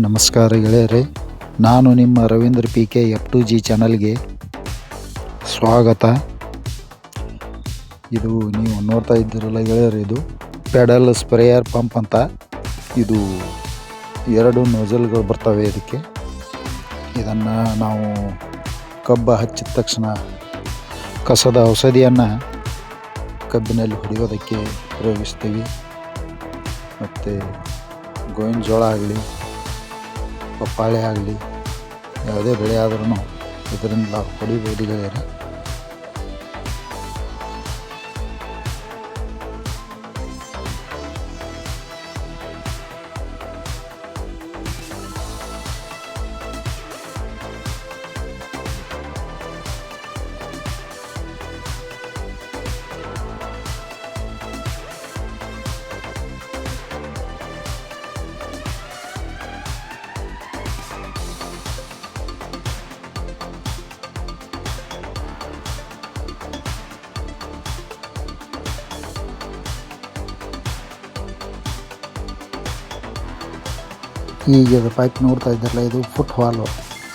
ನಮಸ್ಕಾರ ಗೆಳೆಯರೆ, ನಾನು ನಿಮ್ಮ ರವೀಂದ್ರ PK F2G ಚಾನಲ್ಗೆ ಸ್ವಾಗತ. ಇದು ನೀವು ನೋಡ್ತಾ ಇದ್ದೀರಲ್ಲ ಗೆಳೆಯರೆ, ಇದು ಪೆಡಲ್ ಸ್ಪ್ರೇಯರ್ ಪಂಪ್ ಅಂತ. ಇದು 2 ನೋಜಲ್ಗಳು ಬರ್ತವೆ ಇದಕ್ಕೆ. ಇದನ್ನು ನಾವು ಕಬ್ಬು ಹಚ್ಚಿದ ತಕ್ಷಣ ಕಸದ ಔಷಧಿಯನ್ನು ಕಬ್ಬಿನಲ್ಲಿ ಹೊಡೆಯೋದಕ್ಕೆ ಉಪಯೋಗಿಸ್ತೀವಿ. ಮತ್ತು ಗೋವಿನ ಜೋಳ ಆಗಲಿ, ಪಪ್ಪಾಳೆ ಆಗಲಿ, ಯಾವುದೇ ಬೆಳೆ ಆದ್ರೂ ಇದರಿಂದ ಹೊಡಿಬೋದು ಗೆಳೆಯರೆ. ಈಗ ಇದು ಪೈಪ್ ನೋಡ್ತಾ ಇದ್ದಾರಲ್ಲ, ಇದು ಫುಟ್ ವಾಲ್ವ್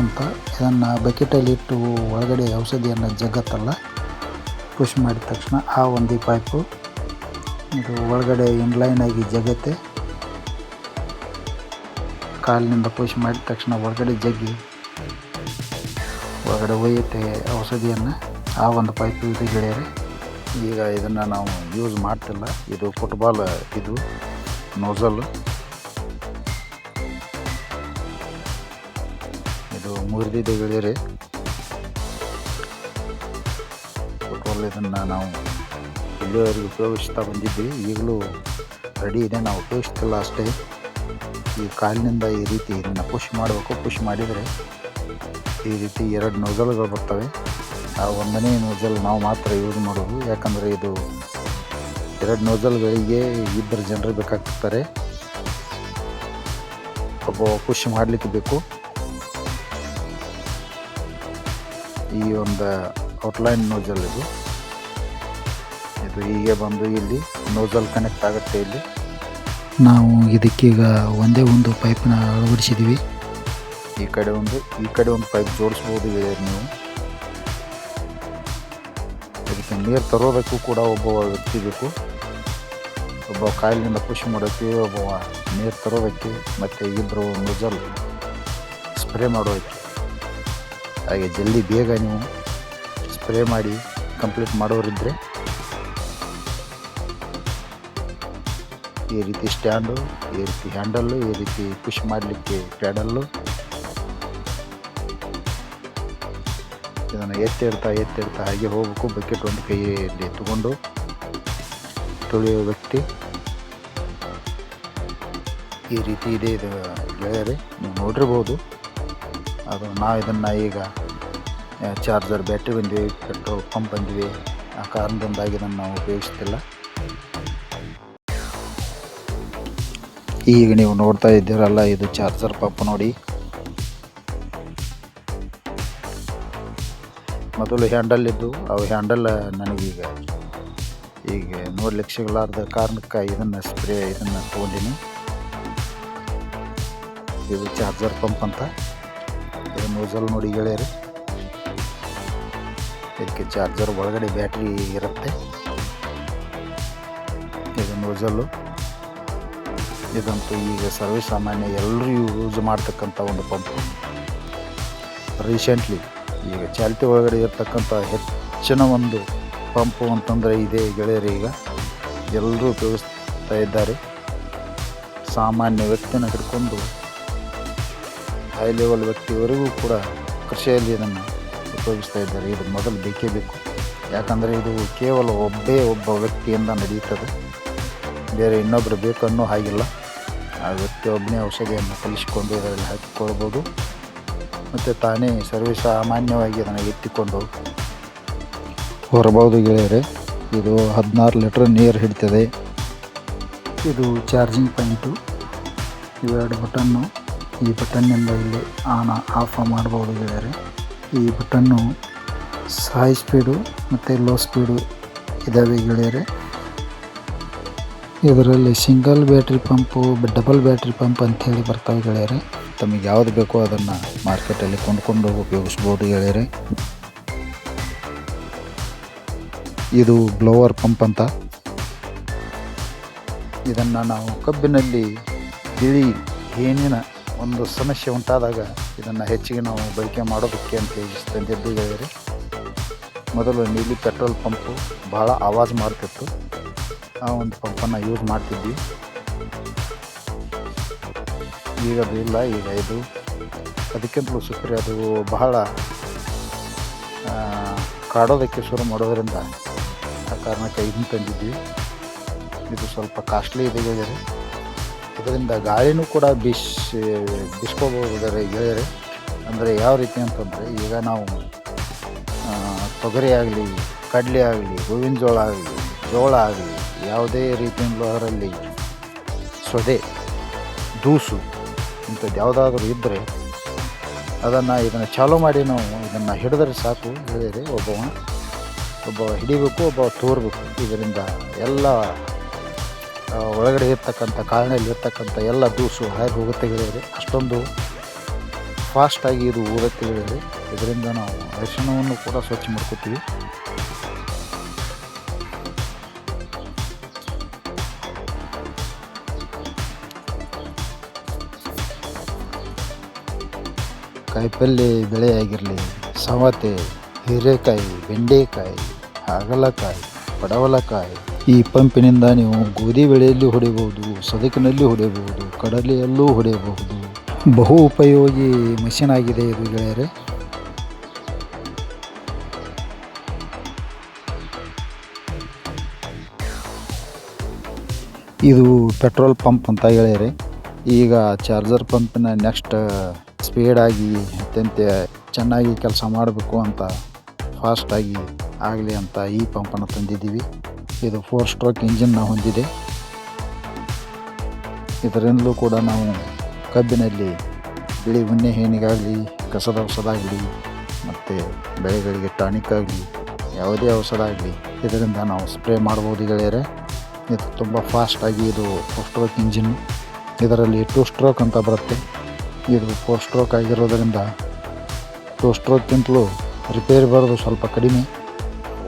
ಅಂತ. ಇದನ್ನು ಬಕೆಟಲ್ಲಿ ಇಟ್ಟು ಒಳಗಡೆ ಔಷಧಿಯನ್ನು ಜಗ್ಗತ್ತಲ್ಲ, ಪುಷ್ ಮಾಡಿದ ತಕ್ಷಣ ಆ ಒಂದು ಪೈಪು ಇದು ಒಳಗಡೆ ಇನ್ಲೈನ್ ಆಗಿ ಜಗತ್ತೆ. ಕಾಲಿನಿಂದ ಪುಷ್ ಮಾಡಿದ ತಕ್ಷಣ ಒಳಗಡೆ ಜಗ್ಗಿ ಒಳಗಡೆ ಒಯ್ಯುತ್ತೆ ಔಷಧಿಯನ್ನು. ಆ ಒಂದು ಪೈಪು ಇದು ಗೆಳೆಯರೆ. ಈಗ ಇದನ್ನು ನಾವು ಯೂಸ್ ಮಾಡ್ತಿಲ್ಲ. ಇದು ಫುಟ್ಬಾಲ್, ಇದು ನೋಜಲ್. ಇದು ಮುರಿದಿದೆ ಗೆಳೆಯರೆ ಫುಟ್ಬಾಲ್. ಇದನ್ನು ನಾವು ಇಲ್ಲಿವರೆಗೆ ಉಪಯೋಗಿಸ್ತಾ ಬಂದಿದ್ವಿ, ಈಗಲೂ ರೆಡಿ ಇದೆ, ನಾವು ಉಪಯೋಗಿಸ್ತಿಲ್ಲ ಅಷ್ಟೇ. ಈ ಕಾಲಿನಿಂದ ಈ ರೀತಿ ಇದನ್ನು ಪುಷ್ ಮಾಡಬೇಕು. ಪುಷ್ ಮಾಡಿದರೆ ಈ ರೀತಿ 2 ನೋಜಲ್ಗಳು ಬರ್ತವೆ. ಆ ಒಂದನೇ ನೋಜಲ್ ನಾವು ಮಾತ್ರ ಯೂಸ್ ಮಾಡೋದು, ಯಾಕಂದರೆ ಇದು 2 ನೋಜಲ್ಗಳಿಗೆ 2 ಜನರು ಬೇಕಾಗ್ತಾರೆ. ಒಬ್ಬ ಪುಷ್ ಮಾಡಲಿಕ್ಕೆ ಬೇಕು. ಈ ಒಂದು ಔಟ್ಲೈನ್ ನೋಜಲ್ ಇದು ಹೀಗೆ ಬಂದು ಇಲ್ಲಿ ನೋಜಲ್ ಕನೆಕ್ಟ್ ಆಗುತ್ತೆ. ಇಲ್ಲಿ ನಾವು ಇದಕ್ಕೀಗ ಒಂದೇ ಒಂದು ಪೈಪನ್ನ ಅಳವಡಿಸಿದ್ದೀವಿ. ಈ ಕಡೆ ಒಂದು ಪೈಪ್ ಜೋಡಿಸ್ಬೋದು ನೀವು. ಇದಕ್ಕೆ ನೀರು ತರೋದಕ್ಕೂ ಕೂಡ ಒಬ್ಬ ವ್ಯಕ್ತಿ ಬೇಕು. ಒಬ್ಬ ಕಾಯಿಲಿನಿಂದ ಪುಷ್ ಮಾಡೋಕ್ಕೆ, ಒಬ್ಬ ನೀರು ತರೋದಕ್ಕೆ, ಮತ್ತು 2 ನೋಜಲ್ ಸ್ಪ್ರೇ ಮಾಡೋದಕ್ಕೆ. ಹಾಗೆ ಜಲ್ದಿ ಬೇಗ ನೀವು ಸ್ಪ್ರೇ ಮಾಡಿ ಕಂಪ್ಲೀಟ್ ಮಾಡೋರಿದ್ದರೆ ಈ ರೀತಿ ಸ್ಟ್ಯಾಂಡು, ಈ ರೀತಿ ಹ್ಯಾಂಡಲ್ಲು, ಈ ರೀತಿ ಪುಷ್ ಮಾಡಲಿಕ್ಕೆ ಪ್ಯಾಡಲ್ಲು. ಇದನ್ನು ಎತ್ತಿಡ್ತಾ ಹಾಗೆ ಹೋಗಬೇಕು. ಬಕೆಟ್ ಒಂದು ಕೈಯಲ್ಲಿ ತಗೊಂಡು ತೊಳೆಯುವ ವ್ಯಕ್ತಿ ಈ ರೀತಿ ಇದೆ. ಇದು ಗೆಳೆಯರೆ, ನೀವು ನೋಡಿರ್ಬೋದು. ಅದು ನಾವು ಇದನ್ನು ಈಗ ಚಾರ್ಜರ್ ಬ್ಯಾಟ್ರಿ ಬಂದಿವೆ, ಪೆಟ್ರೋಲ್ ಪಂಪ್ ಬಂದಿವೆ. ಆ ಕಾರಣದಿಂದಾಗಿ ಇದನ್ನು ನಾವು ಉಪಯೋಗಿಸ್ತಿಲ್ಲ. ಈಗ ನೀವು ನೋಡ್ತಾ ಇದ್ದೀರಲ್ಲ, ಇದು ಚಾರ್ಜರ್ ಪಂಪ್ ನೋಡಿ. ಮೊದಲು ಹ್ಯಾಂಡಲ್ ಇದ್ದು, ಅವು ಹ್ಯಾಂಡಲ್ ನನಗೀಗ ನೋಡ್ಲಿಕ್ಕೆ ಸಿಗಲಾರ್ದ ಕಾರಣಕ್ಕೆ ಇದನ್ನು ತೊಗೊಂಡಿನಿ. ಇದು ಚಾರ್ಜರ್ ಪಂಪ್ ಅಂತ. ಇದು ನೋಜಲ್ ನೋಡಿ ಗೆಳೆಯರು. ಇದಕ್ಕೆ ಚಾರ್ಜರ್ ಒಳಗಡೆ ಬ್ಯಾಟ್ರಿ ಇರುತ್ತೆ. ಇದು ನೋಜಲ್ಲು. ಇದಂತೂ ಈಗ ಸರ್ವೇ ಸಾಮಾನ್ಯ ಎಲ್ಲರೂ ಯೂಸ್ ಮಾಡ್ತಕ್ಕಂಥ ಒಂದು ಪಂಪು. ರೀಸೆಂಟ್ಲಿ ಈಗ ಚಾಲ್ತಿ ಒಳಗಡೆ ಇರ್ತಕ್ಕಂಥ ಹೆಚ್ಚಿನ ಒಂದು ಪಂಪು ಅಂತಂದರೆ ಇದೇ ಗೆಳೆಯರು. ಈಗ ಎಲ್ಲರೂ ಉಪಯೋಗಿಸ್ತಾ ಇದ್ದಾರೆ. ಸಾಮಾನ್ಯ ವ್ಯಕ್ತಿನ ಹಿಡ್ಕೊಂಡು ಹೈ ಲೆವೆಲ್ ವ್ಯಕ್ತಿಯವರೆಗೂ ಕೂಡ ಕೃಷಿಯಲ್ಲಿ ಇದನ್ನು ಉಪಯೋಗಿಸ್ತಾ ಇದ್ದಾರೆ. ಇದು ಮೊದಲು ಬೇಕೇ ಬೇಕು, ಯಾಕಂದರೆ ಇದು ಕೇವಲ ಒಬ್ಬ ವ್ಯಕ್ತಿಯಿಂದ ನಡೆಯುತ್ತದೆ. ಬೇರೆ ಇನ್ನೊಬ್ಬರು ಬೇಕು ಅನ್ನೋ ಹಾಗಿಲ್ಲ. ಆ ವ್ಯಕ್ತಿ ಒಬ್ಬನೇ ಔಷಧಿಯನ್ನು ಕಲಿಸಿಕೊಂಡು ಇದರಲ್ಲಿ ಹಾಕಿಕೊಳ್ಬೋದು, ಮತ್ತು ತಾನೇ ಸರ್ವೇ ಸಾಮಾನ್ಯವಾಗಿ ಅದನ್ನು ಎತ್ತಿಕೊಂಡು ಹೊರಬಹುದು ಗೆಳೆಯರೆ. ಇದು 16 ಲೀಟ್ರ್ ನೀರು ಹಿಡಿತದೆ. ಇದು ಚಾರ್ಜಿಂಗ್ ಪಾಯಿಂಟು. ಇವೆರಡು ಬಟನ್ನು. ಈ ಬಟನ್ನಿಂದ ಇಲ್ಲಿ ಆನ್ ಆಫ್ ಮಾಡ್ಬೋದು ಗೆಳೆಯರೆ. ಈ ಬಟನ್ನು ಹೈ ಸ್ಪೀಡು ಮತ್ತು ಲೋ ಸ್ಪೀಡು ಇದ್ದಾವೆ ಗೆಳೆಯರೆ. ಇದರಲ್ಲಿ single battery pump, double battery pump ಅಂಥೇಳಿ ಬರ್ತಾವೆ ಗೆಳೆಯರೆ. ತಮಗೆ ಯಾವುದು ಬೇಕೋ ಅದನ್ನು ಮಾರ್ಕೆಟಲ್ಲಿ ಕೊಂಡ್ಕೊಂಡು ಉಪಯೋಗಿಸ್ಬೋದು ಗೆಳೆಯರೆ. ಇದು ಬ್ಲೋವರ್ ಪಂಪ್ ಅಂತ. ಇದನ್ನು ನಾವು ಕಬ್ಬಿನಲ್ಲಿ ಬಿಳಿ ಏನಿನ ಒಂದು ಸಮಸ್ಯೆ ಉಂಟಾದಾಗ ಇದನ್ನು ಹೆಚ್ಚಿಗೆ ನಾವು ಬಳಕೆ ಮಾಡೋದಕ್ಕೆ ಅಂತ ತಂದಿದ್ದು ಗೆಳೆಯರೆ. ಮೊದಲು ನೀಲಿ ಪೆಟ್ರೋಲ್ ಪಂಪು ಭಾಳ ಆವಾಜ್ ಮಾಡ್ತಿತ್ತು. ಆ ಒಂದು ಪಂಪನ್ನು ಯೂಸ್ ಮಾಡ್ತಿದ್ವಿ. ಈಗ ಅದು ಇಲ್ಲ. ಈಗ ಇದು ಅದಕ್ಕಿಂತಲೂ ಸುಪ್ರಿ. ಅದು ಬಹಳ ಕಾಡೋದಕ್ಕೆ ಶುರು ಮಾಡೋದರಿಂದ ಆ ಕಾರಣಕ್ಕೆ ಇದನ್ನು ತಂದಿದ್ವಿ. ಇದು ಸ್ವಲ್ಪ ಕಾಸ್ಟ್ಲಿ ಇದೆ ಗೆಳೆಯರೆ. ಇದರಿಂದ ಗಾಳಿನೂ ಕೂಡ ಬಿಸ್ಕೋಬೋದು ಗೆಳೆಯರೆ. ಅಂದರೆ ಯಾವ ರೀತಿ ಅಂತಂದರೆ, ಈಗ ನಾವು ತೊಗರಿ ಆಗಲಿ, ಕಡಲೆ ಆಗಲಿ, ಗೋವಿನ ಜೋಳ ಆಗಲಿ, ಜೋಳ ಆಗಲಿ, ಯಾವುದೇ ರೀತಿಯಿಂದಲೂ ಅದರಲ್ಲಿ ಸೊದೆ, ದೂಸು ಇಂಥದ್ದು ಯಾವುದಾದ್ರೂ ಇದ್ದರೆ ಇದನ್ನು ಚಾಲೂ ಮಾಡಿ ನಾವು ಇದನ್ನು ಹಿಡಿದ್ರೆ ಸಾಕು ಗೆಳೆಯರೆ. ಒಬ್ಬ ಹಿಡಿಬೇಕು, ಒಬ್ಬ ತೋರಬೇಕು. ಇದರಿಂದ ಎಲ್ಲ ಒಳಗಡೆ ಇರ್ತಕ್ಕಂಥ ಕಾಳಿನಲ್ಲಿ ಇರ್ತಕ್ಕಂಥ ಎಲ್ಲ ದೂಸು ಹಾಗೆ ಹೋಗುತ್ತೆ ಗೆಳೆಯರೆ. ಅಷ್ಟೊಂದು ಫಾಸ್ಟಾಗಿ ಇದು ಊರುತ್ತೆ ಗೆಳೆಯರೆ. ಇದರಿಂದ ನಾವು ಅರಿಶಿಣವನ್ನು ಕೂಡ ಸ್ವಚ್ಛ ಮಾಡ್ಕೊತೀವಿ. ಕಾಯಿಪಲ್ಲೆ ಬೆಳೆ ಆಗಿರಲಿ, ಸವತೆ, ಹೀರೆಕಾಯಿ, ಬೆಂಡೆಕಾಯಿ, ಹಾಗಲಕಾಯಿ, ಪಡವಲಕಾಯಿ, ಈ ಪಂಪಿನಿಂದ ನೀವು ಗೋಧಿ ಬೆಳೆಯಲ್ಲಿ ಹೊಡೆಯಬಹುದು, ಸದಕಿನಲ್ಲಿ ಹೊಡೆಯಬಹುದು, ಕಡಲೆಯಲ್ಲೂ ಹೊಡೆಯಬಹುದು. ಬಹು ಉಪಯೋಗಿ ಮಷೀನ್ ಆಗಿದೆ ಇದು ಗೆಳೆಯರೆ. ಇದು ಪೆಟ್ರೋಲ್ ಪಂಪ್ ಅಂತ ಗೆಳೆಯರೆ. ಈಗ ಚಾರ್ಜರ್ ಪಂಪಿನ ನೆಕ್ಸ್ಟ್ ಸ್ಪೀಡಾಗಿ ಅತ್ಯಂತ ಚೆನ್ನಾಗಿ ಕೆಲಸ ಮಾಡಬೇಕು ಅಂತ, ಫಾಸ್ಟಾಗಿ ಆಗಲಿ ಅಂತ ಈ ಪಂಪನ್ನು ತಂದಿದ್ದೀವಿ. ಇದು 4 ಸ್ಟ್ರೋಕ್ ಇಂಜಿನ್ನ ಹೊಂದಿದೆ. ಇದರಿಂದಲೂ ಕೂಡ ನಾವು ಕಬ್ಬಿನಲ್ಲಿ ಬಿಳಿ ಉಣ್ಣೆ ಹೇನಿಗಾಗಲಿ, ಕಸದ ಔಷಧ ಆಗಲಿ, ಮತ್ತು ಬೆಳೆಗಳಿಗೆ ಟಾನಿಕ್ ಆಗಲಿ, ಯಾವುದೇ ಔಷಧ ಆಗಲಿ ಇದರಿಂದ ನಾವು ಸ್ಪ್ರೇ ಮಾಡ್ಬೋದು ಗೆಳೆಯರೆ. ಇದು ತುಂಬ ಫಾಸ್ಟಾಗಿ, ಇದು 4 ಸ್ಟ್ರೋಕ್ ಇಂಜಿನ್. ಇದರಲ್ಲಿ 2 ಸ್ಟ್ರೋಕ್ ಅಂತ ಬರುತ್ತೆ. ಇದು 4 ಸ್ಟ್ರೋಕ್ ಆಗಿರೋದರಿಂದ 2 ಸ್ಟ್ರೋಕ್ಗಿಂತಲೂ ರಿಪೇರಿ ಬರೋದು ಸ್ವಲ್ಪ ಕಡಿಮೆ.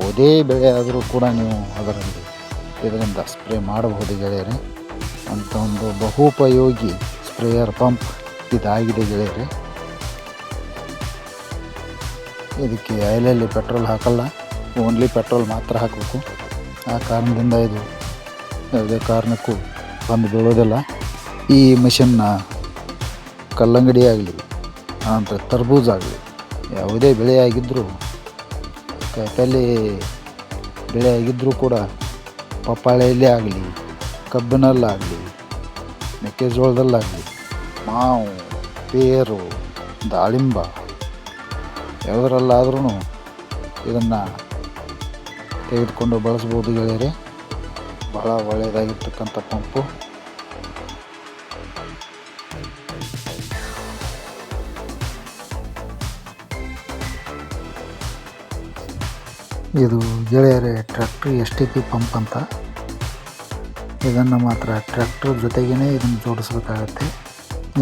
ಯಾವುದೇ ಬೆಳೆ ಆದರೂ ಕೂಡ ನೀವು ಇದರಿಂದ ಸ್ಪ್ರೇ ಮಾಡಬಹುದು ಗೆಳೆಯರೆ. ಅಂತ ಒಂದು ಬಹುಪಯೋಗಿ ಸ್ಪ್ರೇಯರ್ ಪಂಪ್ ಇದಾಗಿದೆ ಗೆಳೆಯರೆ. ಇದಕ್ಕೆ ಆಯಿಲಲ್ಲಿ ಪೆಟ್ರೋಲ್ ಹಾಕಲ್ಲ, ಓನ್ಲಿ ಪೆಟ್ರೋಲ್ ಮಾತ್ರ ಹಾಕಬೇಕು. ಆ ಕಾರಣದಿಂದ ಇದು ಯಾವುದೇ ಕಾರಣಕ್ಕೂ ಬಂದು ಬೀಳೋದಿಲ್ಲ. ಈ ಮಿಷನ್ನ ಕಲ್ಲಂಗಡಿ ಆಗಲಿ, ಆನಂತರ ತರ್ಬೂಜ ಆಗಲಿ, ಯಾವುದೇ ಬೆಳೆ ಆಗಿದ್ದರೂ, ಕಾಯಿಪಲ್ಲೆ ಬೆಳೆ ಆಗಿದ್ದರೂ ಕೂಡ, ಪಪ್ಪಾಳೆಯಲ್ಲೇ ಆಗಲಿ, ಕಬ್ಬಿನಲ್ಲಾಗಲಿ, ಮೆಕ್ಕೆಜೋಳದಲ್ಲಾಗಲಿ, ಮಾವು, ಪೇರು, ದಾಳಿಂಬ ಯಾವುದರಲ್ಲಾದ್ರೂ ಇದನ್ನು ತೆಗೆದುಕೊಂಡು ಬಳಸ್ಬೋದು ಗೆಳೆಯರೆ. ಬಹಳ ಒಳ್ಳೆಯದಾಗಿರ್ತಕ್ಕಂಥ ಪಂಪು. ಇದು ಗೆಳೆಯರೆ ಟ್ರ್ಯಾಕ್ಟ್ರ್ STP ಪಂಪ್ ಅಂತ. ಇದನ್ನು ಮಾತ್ರ ಟ್ರ್ಯಾಕ್ಟರ್ ಜೊತೆಗೇ ಇದನ್ನು ಜೋಡಿಸಬೇಕಾಗತ್ತೆ.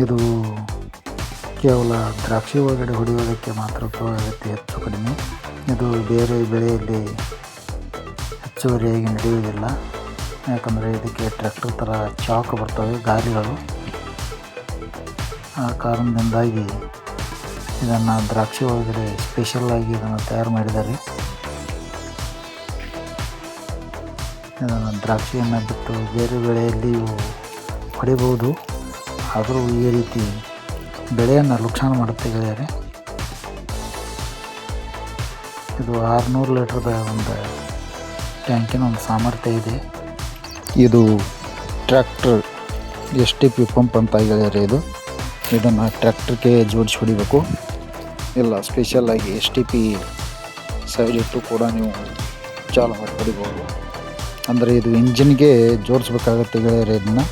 ಇದು ಕೇವಲ ದ್ರಾಕ್ಷಿ ಒಳಗಡೆ ಹೊಡೆಯೋದಕ್ಕೆ ಮಾತ್ರ ಉಪಯೋಗ ಆಗುತ್ತೆ, ಹೆಚ್ಚು ಕಡಿಮೆ. ಇದು ಬೇರೆ ಬೆಳೆಯಲ್ಲಿ ಹೆಚ್ಚುವರಿಯಾಗಿ ನಡೆಯುವುದಿಲ್ಲ. ಯಾಕಂದರೆ ಇದಕ್ಕೆ ಟ್ರ್ಯಾಕ್ಟರ್ ಥರ ಚಾಕ್ ಬರ್ತವೆ, ಗಾಲಿಗಳು. ಆ ಕಾರಣದಿಂದಾಗಿ ಇದನ್ನು ದ್ರಾಕ್ಷಿ ಒಳಗಡೆ ಸ್ಪೆಷಲ್ಲಾಗಿ ಇದನ್ನು ತಯಾರು ಮಾಡಿದ್ದಾರೆ. ಇದನ್ನು ದ್ರಾಕ್ಷಿಯನ್ನು ಬಿಟ್ಟು ಬೇರೆ ಬೆಳೆಯಲ್ಲಿಯೂ ಹೊಡಿಬೋದು. ಆದರೂ ಈ ರೀತಿ ಬೆಳೆಯನ್ನು ಲುಕ್ಸಾನ್ ಮಾಡುತ್ತೆ ಗೆಳೆಯರೆ. ಇದು 600 ಲೀಟ್ರದ ಒಂದು ಟ್ಯಾಂಕಿನ ಒಂದು ಸಾಮರ್ಥ್ಯ ಇದೆ. ಇದು ಟ್ರ್ಯಾಕ್ಟರ್ STP ಪಂಪ್ ಅಂತ ಗೆಳೆಯರೆ. ಇದನ್ನು ಟ್ರ್ಯಾಕ್ಟರ್ಗೆ ಜೋಡಿಸಿ ಹೊಡಿಬೇಕು. ಇಲ್ಲ ಸ್ಪೆಷಲ್ಲಾಗಿ STP ಸೈಡ್ ಇಟ್ಟು ಕೂಡ ನೀವು ಚಾಲು ಮಾಡಿ ಹೊಡಿಬೋದು. ಅಂದರೆ ಇದು ಇಂಜಿನ್ಗೆ ಜೋಡಿಸ್ಬೇಕಾಗತ್ತೆ ಗೆಳೆಯರೆ. ಇದನ್ನು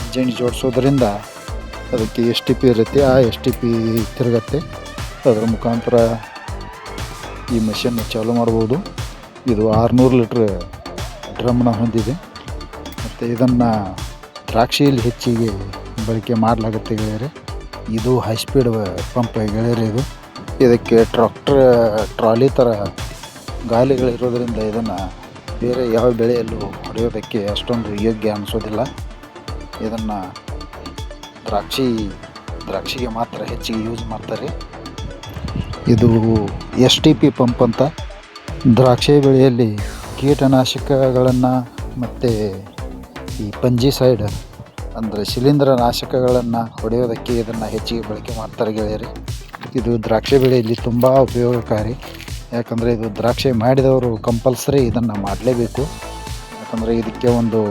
ಇಂಜಿನ್ ಜೋಡಿಸೋದ್ರಿಂದ ಅದಕ್ಕೆ STP ಇರುತ್ತೆ. ಆ STP ತಿರುಗತ್ತೆ. ಅದರ ಮುಖಾಂತರ ಈ ಮಷೀನ್ ಚಾಲು ಮಾಡ್ಬೋದು. ಇದು 600 ಲೀಟ್ರ್ ಡ್ರಮ್ನ ಹೊಂದಿದೆ. ಮತ್ತು ಇದನ್ನು ದ್ರಾಕ್ಷಿಯಲ್ಲಿ ಹೆಚ್ಚಿಗೆ ಬಳಕೆ ಮಾಡಲಾಗುತ್ತೆ ಗೆಳೆಯರೆ. ಇದು ಹೈ ಸ್ಪೀಡ್ ಪಂಪ್ ಗೆಳೆಯರಿ. ಇದಕ್ಕೆ ಟ್ರಾಲಿ ಥರ ಗಾಲಿಗಳಿರೋದ್ರಿಂದ ಇದನ್ನು ಬೇರೆ ಯಾವ ಬೆಳೆಯಲ್ಲೂ ಹೊಡೆಯೋದಕ್ಕೆ ಅಷ್ಟೊಂದು ಯೋಗ್ಯ ಅನಿಸೋದಿಲ್ಲ. ಇದನ್ನು ದ್ರಾಕ್ಷಿಗೆ ಮಾತ್ರ ಹೆಚ್ಚಿಗೆ ಯೂಸ್ ಮಾಡ್ತಾರೆ. ಇದು STP ಪಂಪ್ ಅಂತ. ದ್ರಾಕ್ಷಿ ಬೆಳೆಯಲ್ಲಿ ಕೀಟನಾಶಕಗಳನ್ನು ಮತ್ತು ಈ ಫಂಜಿಸೈಡ್ ಅಂದರೆ ಶಿಲೀಂಧ್ರ ನಾಶಕಗಳನ್ನು ಹೊಡೆಯೋದಕ್ಕೆ ಇದನ್ನು ಹೆಚ್ಚಿಗೆ ಬಳಕೆ ಮಾಡ್ತಾರೆ ಗೆಳೆಯರಿ. ಇದು ದ್ರಾಕ್ಷಿ ಬೆಳೆಯಲ್ಲಿ ತುಂಬ ಉಪಯೋಗಕಾರಿ. ಯಾಕಂದರೆ ಇದು ದ್ರಾಕ್ಷಿ ಮಾಡಿದವರು ಕಂಪಲ್ಸರಿ ಇದನ್ನು ಮಾಡಲೇಬೇಕು. ಯಾಕಂದರೆ ಇದಕ್ಕೆ ಒಂದು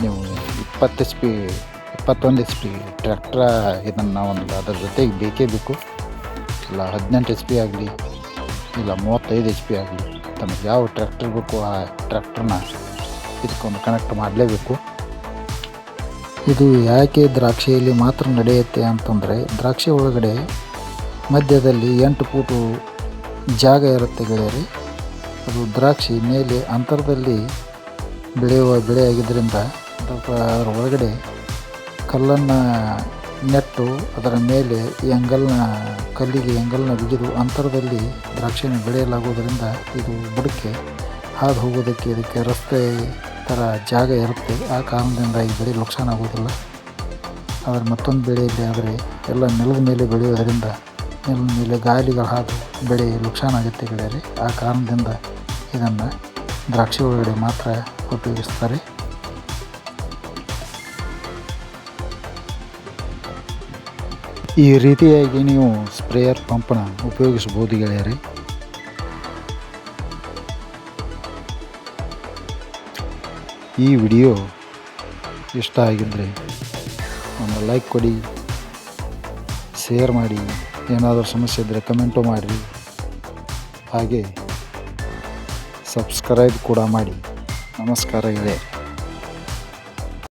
ನೀವು 20 HP 21 HP ಟ್ರ್ಯಾಕ್ಟ್ರ ಇದನ್ನು ಅದರ ಜೊತೆಗೆ ಬೇಕೇ ಬೇಕು. ಇಲ್ಲ 18 HP ಆಗಲಿ, ಇಲ್ಲ 35 HP ಆಗಲಿ, ತಮಗೆ ಯಾವ ಟ್ರ್ಯಾಕ್ಟರ್ ಬೇಕು ಆ ಟ್ರ್ಯಾಕ್ಟರ್ನ ಇದಕ್ಕೊಂದು ಕನೆಕ್ಟ್ ಮಾಡಲೇಬೇಕು. ಇದು ಯಾಕೆ ದ್ರಾಕ್ಷಿಯಲ್ಲಿ ಮಾತ್ರ ನಡೆಯುತ್ತೆ ಅಂತಂದರೆ, ದ್ರಾಕ್ಷಿ ಒಳಗಡೆ ಮಧ್ಯದಲ್ಲಿ 8 ಫೂಟು ಜಾಗ ಇರುತ್ತೆ ಗೆಳೆಯರಿ. ಅದು ದ್ರಾಕ್ಷಿ ಮೇಲೆ ಅಂತರದಲ್ಲಿ ಬೆಳೆಯುವ ಬೆಳೆಯಾಗಿದ್ದರಿಂದ ಅದರ ಒಳಗಡೆ ಕಲ್ಲನ್ನು ನೆಟ್ಟು ಅದರ ಮೇಲೆ ಕಲ್ಲಿಗೆ ಎಂಗಲ್ನ ಬಿಗಿದು ಅಂತರದಲ್ಲಿ ದ್ರಾಕ್ಷಿಯನ್ನು ಬೆಳೆಯಲಾಗುವುದರಿಂದ ಇದು ಬುಡಕ್ಕೆ ಹಾದು ಹೋಗೋದಕ್ಕೆ ಇದಕ್ಕೆ ರಸ್ತೆ ಥರ ಜಾಗ ಇರುತ್ತೆ. ಆ ಕಾರಣದಿಂದ ಈ ಬೆಳೆ ನುಕ್ಸಾನ ಆಗೋದಿಲ್ಲ. ಆದರೆ ಮತ್ತೊಂದು ಬೆಳೆಯಲ್ಲಿ ಆದರೆ ಎಲ್ಲ ನೆಲದ ಮೇಲೆ ಬೆಳೆಯೋದರಿಂದ ನೆಲದ ಮೇಲೆ ಗಾಲಿಗಳು ಹಾದು ಬೆಳೆ ನುಕ್ಸಾನ ಆಗುತ್ತೆ ಗೆಳೆಯರಿ. ಆ ಕಾರಣದಿಂದ ಇದನ್ನು ದ್ರಾಕ್ಷಿ ಒಳಗಡೆ ಮಾತ್ರ ಉಪಯೋಗಿಸ್ತಾರೆ. ಈ ರೀತಿಯಾಗಿ ನೀವು ಸ್ಪ್ರೇಯರ್ ಪಂಪನ್ನು ಉಪಯೋಗಿಸ್ಬೋದು ಗೆಳೆಯರಿ. ಈ ವಿಡಿಯೋ ಇಷ್ಟ ಆಗಿದ್ದರೆ ಒಂದು ಲೈಕ್ ಕೊಡಿ, ಶೇರ್ ಮಾಡಿ, ಏನಾದರೂ ಸಮಸ್ಯೆ ಇದ್ದರೆ ಕಮೆಂಟು ಮಾಡಿರಿ, ಹಾಗೆ ಸಬ್ಸ್ಕ್ರೈಬ್ ಕೂಡ ಮಾಡಿ. ನಮಸ್ಕಾರ ಗೆಳೆಯರಿ.